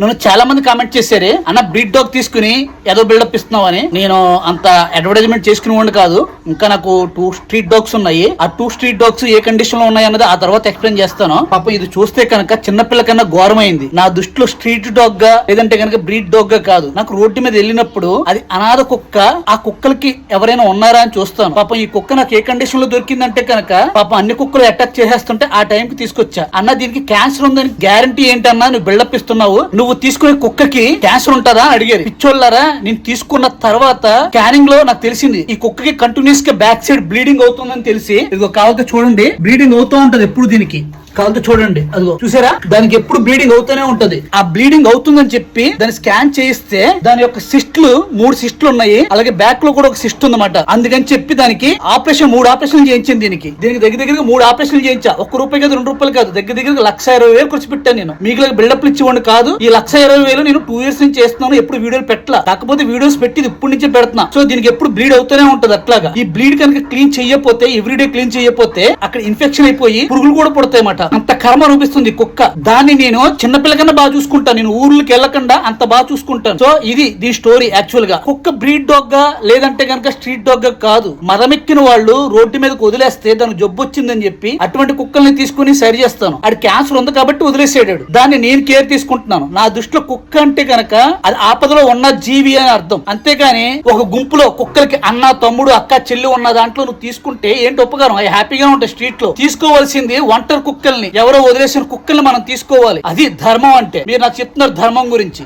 నన్ను చాలా మంది కామెంట్ చేశారు, అన్న బ్రీడ్ డాగ్ తీసుకుని ఏదో బిల్డప్ ఇస్తున్నావు అని. నేను అంత అడ్వర్టైజ్మెంట్ చేసుకునేవాడిని కాదు. ఇంకా నాకు 2 స్ట్రీట్ డాగ్స్ ఉన్నాయి. ఆ 2 స్ట్రీట్ డాగ్స్ ఏ కండిషన్ లో ఉన్నాయి అన్నది ఆ తర్వాత ఎక్స్ప్లెయిన్ చేస్తాను. పాపం ఇది చూస్తే కనుక చిన్నపిల్ల కన్నా ఘోరమైంది. నా దృష్టిలో స్ట్రీట్ డాగ్ గా లేదంటే కనుక బ్రీడ్ డాగ్ గా కాదు. నాకు రోడ్డు మీద వెళ్ళినప్పుడు అది అనాథ కుక్క. ఆ కుక్కలకి ఎవరైనా ఉన్నారా అని చూస్తాను. పాపం ఈ కుక్క నాకు ఏ కండిషన్ లో దొరికిందంటే కనుక పాపం అన్ని కుక్కలు అటాక్ చేసేస్తుంటే ఆ టైం కి తీసుకొచ్చా. అన్న దీనికి క్యాన్సర్ ఉందని గ్యారంటీ ఏంటన్నా నువ్వు బిల్డప్ ఇస్తున్నావు, నువ్వు తీసుకునే కుక్కకి క్యాన్సర్ ఉంటుందా అని అడిగారు. పిచ్చోళ్ళారా, నేను తీసుకున్న తర్వాత స్కానింగ్ లో నాకు తెలిసింది ఈ కుక్కకి కంటిన్యూస్ గా బ్యాక్ సైడ్ బ్లీడింగ్ అవుతుందని తెలిసి, ఇదిగో కావాలంటే చూడండి, బ్లీడింగ్ అవుతూ ఉంటది ఎప్పుడు దీనికి. కావాలంటే చూడండి, అదిగో చూసారా, దానికి ఎప్పుడు బ్లీడింగ్ అవుతూనే ఉంటది. ఆ బ్లీడింగ్ అవుతుందని చెప్పి దాన్ని స్కాన్ చేయిస్తే దాని యొక్క సిస్ట్లు 3 సిస్ట్లు ఉన్నాయి. అలాగే బ్యాక్ లో కూడా ఒక సిస్ట్ ఉందన్నమాట. అందుకని చెప్పి దానికి ఆపరేషన్ 3 ఆపరేషన్లు చేయించింది. దీనికి దగ్గర దగ్గరగా 3 ఆపరేషన్లు చేయించా. ₹1 కాదు, ₹2 కాదు, దగ్గర దగ్గరగా ₹1,20,000 ఖర్చు పెట్టాను నేను. మీకు బిల్డప్లు ఇచ్చేవాడిని కాదు. ఈ ₹1,20,000 నేను 2 years నుంచి చేస్తున్నాను. ఎప్పుడు వీడియోలు పెట్టలా. కాకపోతే వీడియోస్ పెట్టి ఇప్పటి నుంచే పెడుతున్నా. సో దీనికి ఎప్పుడు బ్లీడ్ అవుతూనే ఉంటది. అట్లాగా ఈ బ్లీడ్ కనుక క్లీన్ చేయకపోతే, ఎవ్రీడే క్లీన్ చేయకపోతే అక్కడ ఇన్ఫెక్షన్ అయిపోయి పురుగులు కూడా పుడతాయి అన్నమాట. అంత కర్మ అనిపిస్తుంది కుక్క. దాన్ని నేను చిన్నపిల్ల కన్నా బాగా చూసుకుంటాను. నేను ఊర్లకి వెళ్ళకుండా అంత బాగా చూసుకుంటాను. సో ఇది దీని స్టోరీ. యాక్చువల్ గా కుక్క బ్రీడ్ డాగ్ గా లేదంటే కనుక స్ట్రీట్ డాగ్ గా కాదు. మదమెక్కిన వాళ్ళు రోడ్డు మీదకి వదిలేస్తే దానికి జబ్బు వచ్చిందని చెప్పి అటువంటి కుక్కల్ని తీసుకుని సరి చేస్తాను. అది క్యాన్సర్ ఉంది కాబట్టి వదిలేసాడు. దాన్ని నేను కేర్ తీసుకుంటున్నాను. నా దృష్టిలో కుక్క అంటే కనుక అది ఆపదలో ఉన్న జీవి అని అర్థం. అంతేగాని ఒక గుంపులో కుక్కలకి అన్న, తమ్ముడు, అక్క, చెల్లి ఉన్న దాంట్లో నువ్వు తీసుకుంటే ఏంటి ఉపకారం? అవి హ్యాపీగా ఉంటాయి. స్ట్రీట్ లో తీసుకోవాల్సింది ఒంటరి కుక్కల్ని, ఎవరో వదిలేసిన కుక్కల్ని మనం తీసుకోవాలి. అది ధర్మం అంటే. మీరు నాకు చెప్తున్నారు ధర్మం గురించి.